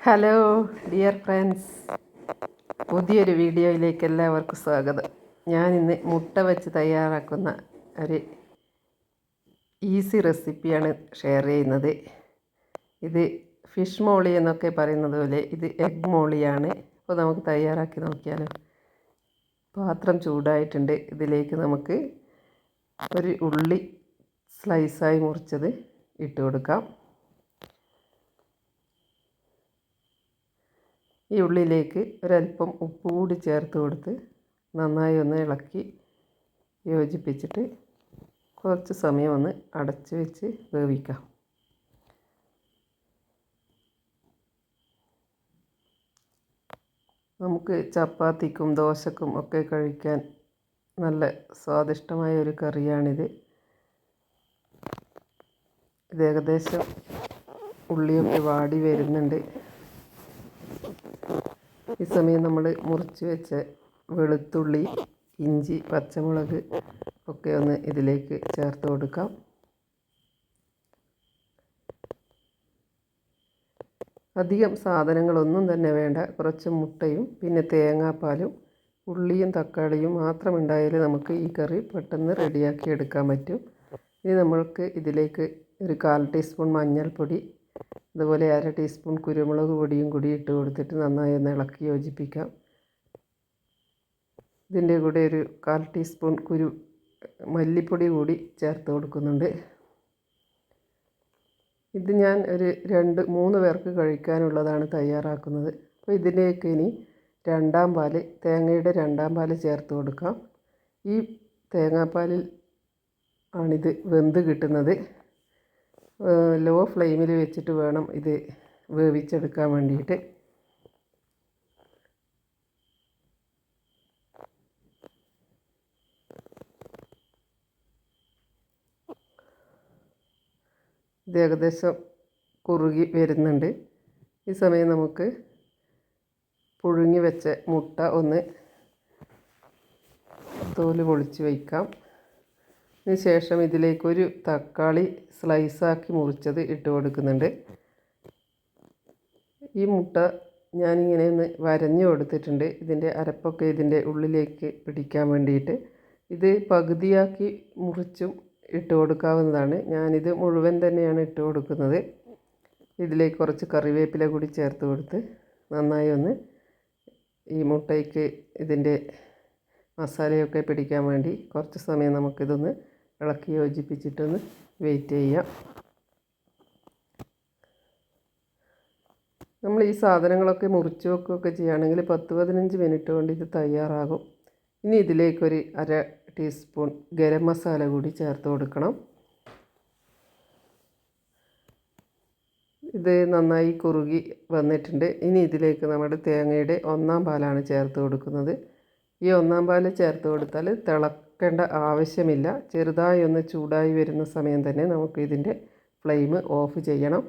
Hello dear friends, പുതിയൊരു വീഡിയോയിലേക്ക് എല്ലാവർക്കും സ്വാഗതം. ഞാനിന്ന് മുട്ട വെച്ച് തയ്യാറാക്കുന്ന ഒരു ഈസി റെസിപ്പിയാണ് ഷെയർ ചെയ്യുന്നത്. ഇത് ഫിഷ് മോളി എന്നൊക്കെ പറയുന്നത് പോലെ ഇത് എഗ് മോളിയാണ്. അപ്പോൾ നമുക്ക് തയ്യാറാക്കി നോക്കിയാലോ. പാത്രം ചൂടായിട്ടുണ്ട്. ഇതിലേക്ക് നമുക്ക് ഒരു ഉള്ളി സ്ലൈസായി മുറിച്ചത് ഇട്ട് കൊടുക്കാം. ഈ ഉള്ളിലേക്ക് ഒരല്പം ഉപ്പ് കൂടി ചേർത്ത് കൊടുത്ത് നന്നായി ഒന്ന് ഇളക്കി യോജിപ്പിച്ചിട്ട് കുറച്ച് സമയം ഒന്ന് അടച്ച് വെച്ച് വേവിക്കാം. നമുക്ക് ചപ്പാത്തിക്കും ദോശക്കും ഒക്കെ കഴിക്കാൻ നല്ല സ്വാദിഷ്ടമായ ഒരു കറിയാണിത്. ഇത് ഏകദേശം ഉള്ളിയൊക്കെ വാടി വരുന്നുണ്ട്. ഈ സമയം നമ്മൾ മുറിച്ച് വെച്ച വെളുത്തുള്ളി, ഇഞ്ചി, പച്ചമുളക് ഒക്കെ ഒന്ന് ഇതിലേക്ക് ചേർത്ത് കൊടുക്കാം. അധികം സാധനങ്ങളൊന്നും തന്നെ വേണ്ട. കുറച്ച് മുട്ടയും പിന്നെ തേങ്ങാപ്പാലും ഉള്ളിയും തക്കാളിയും മാത്രം ഉണ്ടായാൽ നമുക്ക് ഈ കറി പെട്ടെന്ന് റെഡിയാക്കി എടുക്കാൻ പറ്റും. ഇനി നമ്മൾക്ക് ഇതിലേക്ക് ഒരു 1/4 ടീസ്പൂൺ മഞ്ഞൾപ്പൊടി, അതുപോലെ 1/2 ടീസ്പൂൺ കുരുമുളക് പൊടിയും കൂടി ഇട്ട് കൊടുത്തിട്ട് നന്നായി ഒന്ന് ഇളക്കി യോജിപ്പിക്കാം. ഇതിൻ്റെ കൂടെ ഒരു 1/4 ടീസ്പൂൺ മല്ലിപ്പൊടി കൂടി ചേർത്ത് കൊടുക്കുന്നുണ്ട്. ഇത് ഞാൻ ഒരു 2-3 പേർക്ക് കഴിക്കാനുള്ളതാണ് തയ്യാറാക്കുന്നത്. അപ്പോൾ ഇതിലേക്ക് ഇനി തേങ്ങയുടെ രണ്ടാം പാൽ ചേർത്ത് കൊടുക്കാം. ഈ തേങ്ങാപ്പാലിൽ ആണിത് വെന്ത് കിട്ടുന്നത്. ലോ ഫ്ലെയിമിൽ വെച്ചിട്ട് വേണം ഇത് വേവിച്ചെടുക്കാൻ വേണ്ടിയിട്ട്. ഇത് ഏകദേശം കുറുകി വരുന്നുണ്ട്. ഈ സമയം നമുക്ക് പുഴുങ്ങി വെച്ച മുട്ട ഒന്ന് തോല് പൊളിച്ച് വയ്ക്കാം. അതിന് ശേഷം ഇതിലേക്കൊരു തക്കാളി സ്ലൈസാക്കി മുറിച്ചത് ഇട്ട് കൊടുക്കുന്നുണ്ട്. ഈ മുട്ട ഞാനിങ്ങനെ ഒന്ന് വരഞ്ഞു കൊടുത്തിട്ടുണ്ട്. ഇതിൻ്റെ അരപ്പൊക്കെ ഇതിൻ്റെ ഉള്ളിലേക്ക് പിടിക്കാൻ വേണ്ടിയിട്ട്. ഇത് പകുതിയാക്കി മുറിച്ചും ഇട്ട് കൊടുക്കാവുന്നതാണ്. ഞാനിത് മുഴുവൻ തന്നെയാണ് ഇട്ട് കൊടുക്കുന്നത്. ഇതിലേക്ക് കുറച്ച് കറിവേപ്പില കൂടി ചേർത്ത് കൊടുത്ത് നന്നായി ഒന്ന് ഈ മുട്ടയ്ക്ക് ഇതിൻ്റെ മസാലയൊക്കെ പിടിക്കാൻ വേണ്ടി കുറച്ച് സമയം നമുക്കിതൊന്ന് ഇളക്കി യോജിപ്പിച്ചിട്ടൊന്ന് വെയിറ്റ് ചെയ്യാം. നമ്മൾ ഈ സാധനങ്ങളൊക്കെ മുറിച്ച് വെക്കുകയൊക്കെ ചെയ്യുകയാണെങ്കിൽ 10-15 മിനിറ്റ് കൊണ്ട് ഇത് തയ്യാറാകും. ഇനി ഇതിലേക്കൊരു 1/2 ടീസ്പൂൺ ഗരം മസാല കൂടി ചേർത്ത് കൊടുക്കണം. ഇത് നന്നായി കുറുകി വന്നിട്ടുണ്ട്. ഇനി ഇതിലേക്ക് നമ്മുടെ തേങ്ങയുടെ 1/4 പാലാണ് ചേർത്ത് കൊടുക്കുന്നത്. ഈ 1/4 പാൽ ചേർത്ത് കൊടുത്താൽ തിളക്കേണ്ട ആവശ്യമില്ല. ചെറുതായി ഒന്ന് ചൂടായി വരുന്ന സമയം തന്നെ നമുക്ക് ഇതിൻ്റെ ഫ്ലെയിം ഓഫ് ചെയ്യണം.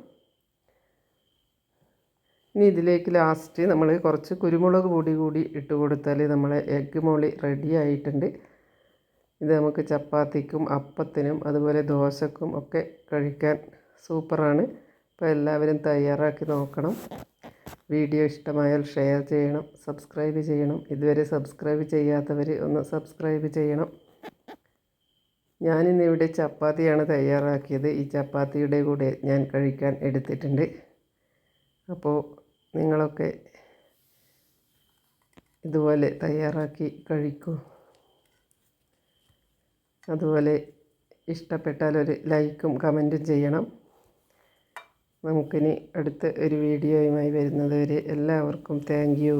ഇനി ഇതിലേക്ക് ലാസ്റ്റ് നമ്മൾ കുറച്ച് കുരുമുളക് പൊടി കൂടി ഇട്ട് കൊടുത്താൽ നമ്മളെ എഗ്ഗ് മോളി റെഡി ആയിട്ടുണ്ട്. ഇത് നമുക്ക് ചപ്പാത്തിക്കും അപ്പത്തിനും അതുപോലെ ദോശക്കും ഒക്കെ കഴിക്കാൻ സൂപ്പറാണ്. അപ്പോൾ എല്ലാവരും തയ്യാറാക്കി നോക്കണം. വീഡിയോ ഇഷ്ടമായാൽ ഷെയർ ചെയ്യണം, സബ്സ്ക്രൈബ് ചെയ്യണം. ഇതുവരെ സബ്സ്ക്രൈബ് ചെയ്യാത്തവർ ഒന്ന് സബ്സ്ക്രൈബ് ചെയ്യണം. ഞാനിന്നിവിടെ ചപ്പാത്തിയാണ് തയ്യാറാക്കിയത്. ഈ ചപ്പാത്തിയുടെ കൂടെ ഞാൻ കഴിക്കാൻ എടുത്തിട്ടുണ്ട്. അപ്പോൾ നിങ്ങളൊക്കെ ഇതുപോലെ തയ്യാറാക്കി കഴിക്കൂ. അതുപോലെ ഇഷ്ടപ്പെട്ടാൽ ഒരു ലൈക്കും കമൻറ്റും ചെയ്യണം. നമുക്കിനി അടുത്ത ഒരു വീഡിയോയുമായി വരുന്നത് വരെ എല്ലാവർക്കും താങ്ക് യു.